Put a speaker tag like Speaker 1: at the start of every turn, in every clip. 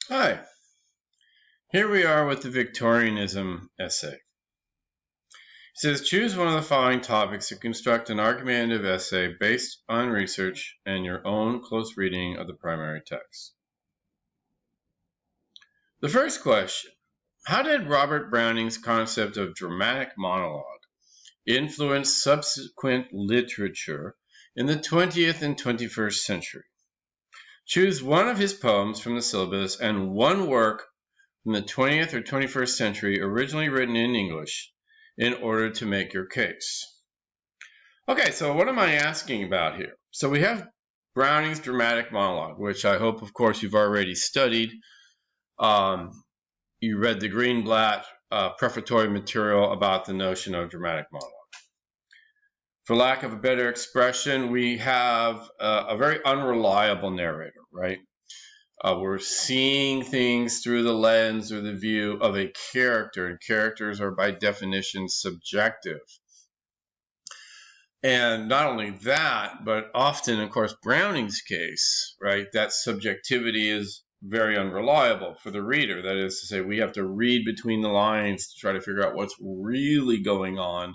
Speaker 1: Hi, here we are with the Victorianism essay. It says, choose one of the following topics to construct an argumentative essay based on research and your own close reading of the primary text. The first question, how did Robert Browning's concept of dramatic monologue influence subsequent literature in the 20th and 21st century? Choose one of his poems from the syllabus and one work from the 20th or 21st century originally written in English in order to make your case. Okay, so what am I asking about here? So we have Browning's dramatic monologue, which I hope, of course, you've already studied. You read the Greenblatt prefatory material about the notion of dramatic monologue. For lack of a better expression, we have a very unreliable narrator, right? We're seeing things through the lens or the view of a character, and characters are by definition subjective. And not only that, but often, of course, Browning's case, right, that subjectivity is very unreliable for the reader. That is to say, we have to read between the lines to try to figure out what's really going on,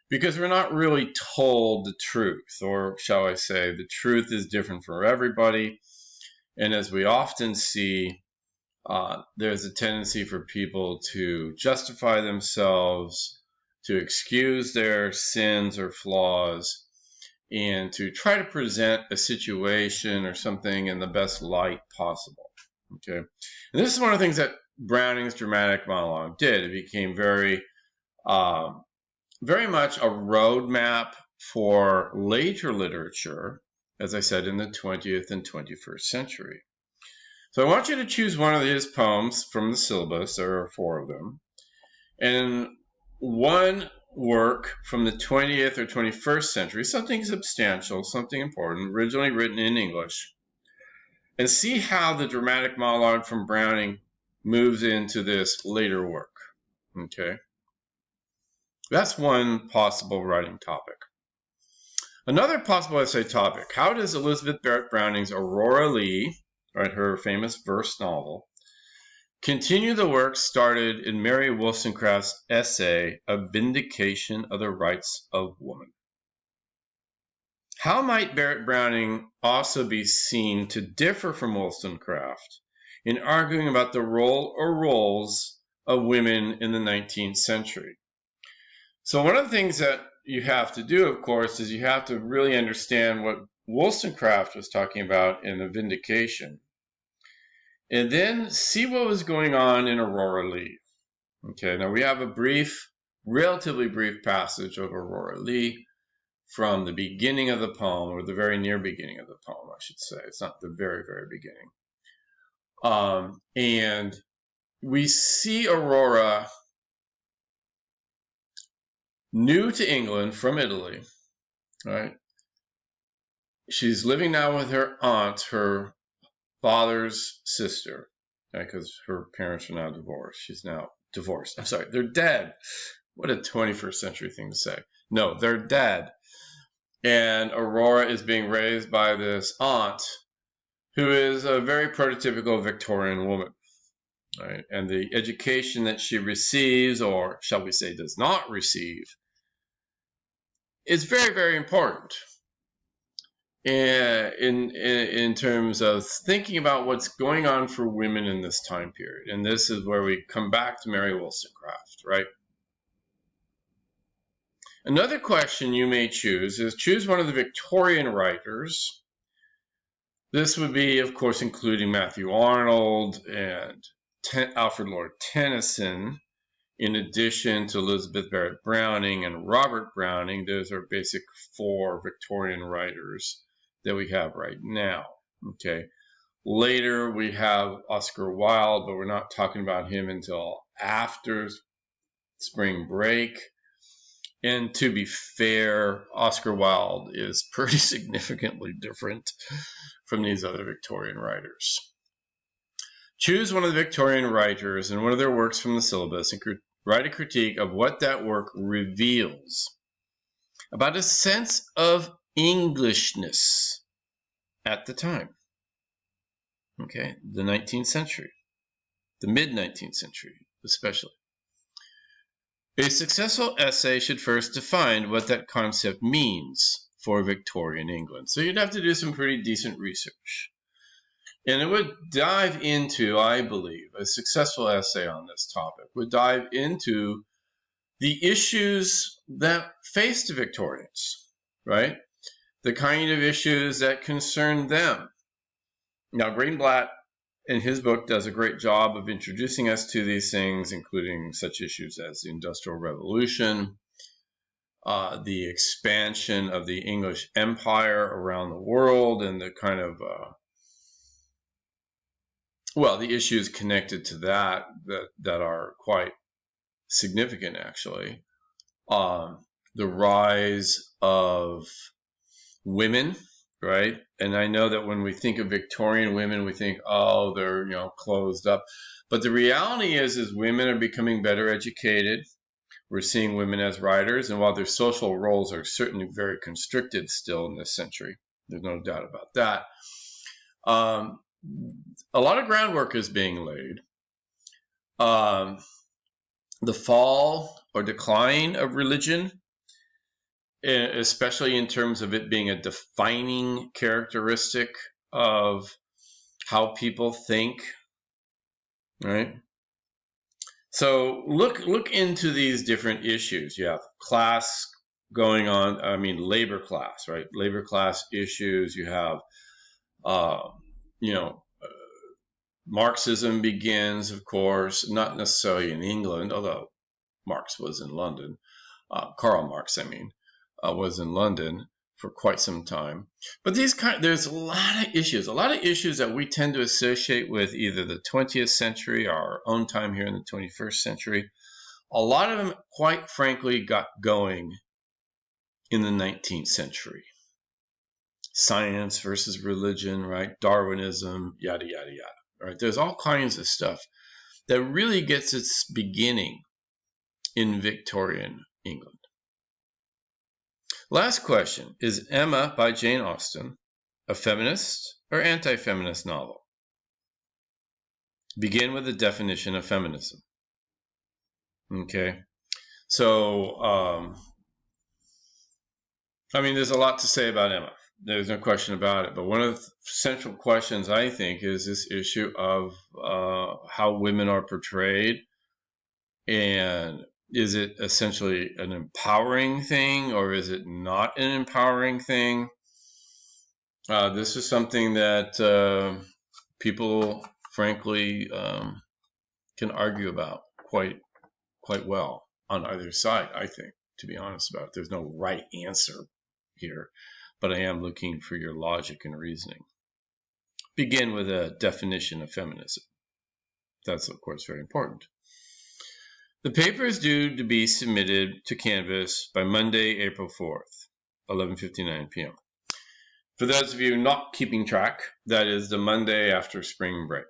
Speaker 1: because we're not really told the truth, or shall I say, the truth is different for everybody. And as we often see, there's a tendency for people to justify themselves, to excuse their sins or flaws, and to try to present a situation or something in the best light possible. Okay, and this is one of the things that Browning's dramatic monologue did. It became very much a roadmap for later literature, as I said, in the 20th and 21st century. So I want you to choose one of his poems from the syllabus. There are 4 of them. And one work from the 20th or 21st century, something substantial, something important, originally written in English, and see how the dramatic monologue from Browning moves into this later work. Okay? That's one possible writing topic. Another possible essay topic, how does Elizabeth Barrett Browning's Aurora Leigh, right, her famous verse novel, continue the work started in Mary Wollstonecraft's essay, A Vindication of the Rights of Woman? How might Barrett Browning also be seen to differ from Wollstonecraft in arguing about the role or roles of women in the 19th century? So one of the things that you have to do, of course, is you have to really understand what Wollstonecraft was talking about in The Vindication, and then see what was going on in Aurora Leigh. Okay, now we have a relatively brief passage of Aurora Leigh from the beginning of the poem, or the very near beginning of the poem, I should say. It's not the very, very beginning. And we see Aurora, new to England from Italy, right? She's living now with her aunt, her father's sister, because her parents are now divorced. She's now divorced. I'm sorry, they're dead. What a 21st century thing to say. No, they're dead. And Aurora is being raised by this aunt who is a very prototypical Victorian woman. Right? And the education that she receives, or shall we say does not receive, is very, very important in terms of thinking about what's going on for women in this time period. And this is where we come back to Mary Wollstonecraft, right? Another question you may choose is choose one of the Victorian writers. This would be, of course, including Matthew Arnold and Alfred Lord Tennyson, in addition to Elizabeth Barrett Browning and Robert Browning. Those are basic 4 Victorian writers that we have right now. Okay. Later we have Oscar Wilde, but we're not talking about him until after spring break. And to be fair, Oscar Wilde is pretty significantly different from these other Victorian writers. Choose one of the Victorian writers and one of their works from the syllabus and write a critique of what that work reveals about a sense of Englishness at the time. Okay, the 19th century, the mid-19th century especially. A successful essay should first define what that concept means for Victorian England. So you'd have to do some pretty decent research. And it would dive into, I believe, a successful essay on this topic would dive into the issues that faced the Victorians, right? The kind of issues that concerned them. Now, Greenblatt in his book does a great job of introducing us to these things, including such issues as the Industrial Revolution, the expansion of the English Empire around the world, and the kind of, the issues connected to that are quite significant, actually. The rise of women, right? And I know that when we think of Victorian women, we think, oh, they're, closed up. But the reality is women are becoming better educated. We're seeing women as writers, and while their social roles are certainly very constricted still in this century, there's no doubt about that. A lot of groundwork is being laid. The fall or decline of religion, especially in terms of it being a defining characteristic of how people think, right? So look into these different issues. You have class going on, labor class, right? Labor class issues. You have, Marxism begins, of course, not necessarily in England, although Marx was in London. Karl Marx, was in London for quite some time. But there's a lot of issues that we tend to associate with either the 20th century or our own time here in the 21st century. A lot of them, quite frankly, got going in the 19th century. Science versus religion, right? Darwinism, yada, yada, yada, right? There's all kinds of stuff that really gets its beginning in Victorian England. Last question. Is Emma by Jane Austen a feminist or anti-feminist novel? Begin with a definition of feminism. Okay. So, there's a lot to say about Emma. There's no question about it. But one of the central questions, I think, is this issue of how women are portrayed. And is it essentially an empowering thing, or is it not an empowering thing? This is something that people, frankly, can argue about quite well on either side, I think, to be honest about it. There's no right answer here, but I am looking for your logic and reasoning. Begin with a definition of feminism. That's, of course, very important. The paper is due to be submitted to Canvas by Monday, April 4th, 11:59 p.m. For those of you not keeping track, that is the Monday after spring break.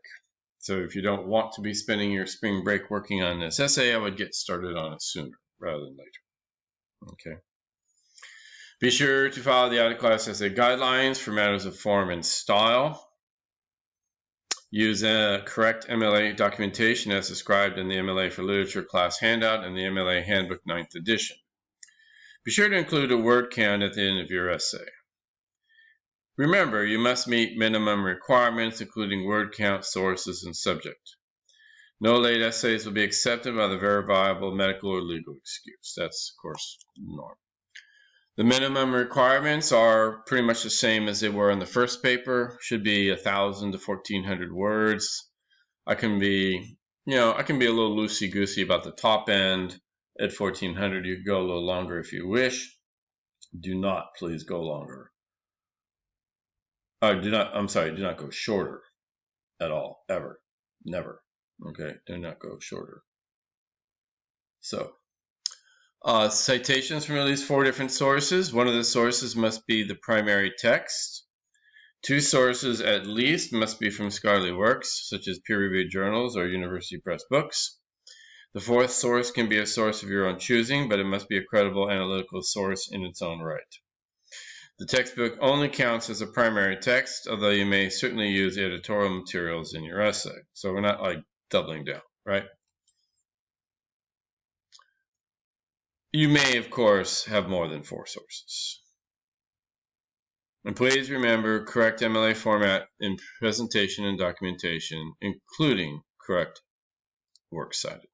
Speaker 1: So if you don't want to be spending your spring break working on this essay, I would get started on it sooner rather than later. Okay. Be sure to follow the out-of-class essay guidelines for matters of form and style. Use correct MLA documentation as described in the MLA for Literature class handout and the MLA Handbook 9th edition. Be sure to include a word count at the end of your essay. Remember, you must meet minimum requirements, including word count, sources, and subject. No late essays will be accepted by the verifiable medical or legal excuse. That's, of course, the norm. The minimum requirements are pretty much the same as they were in the first paper. Should be 1,000 to 1,400 words. I can be a little loosey-goosey about the top end. At 1,400, you can go a little longer if you wish. Do not, please, go longer. Do not go shorter at all, ever, never. Okay, do not go shorter. So, citations from at least 4 different sources. One of the sources must be the primary text. 2 sources at least must be from scholarly works, such as peer-reviewed journals or university press books. The 4th source can be a source of your own choosing, but it must be a credible analytical source in its own right. The textbook only counts as a primary text, although you may certainly use editorial materials in your essay. So we're not like doubling down, right? You may, of course, have more than 4 sources. And please remember correct MLA format in presentation and documentation, including correct works cited.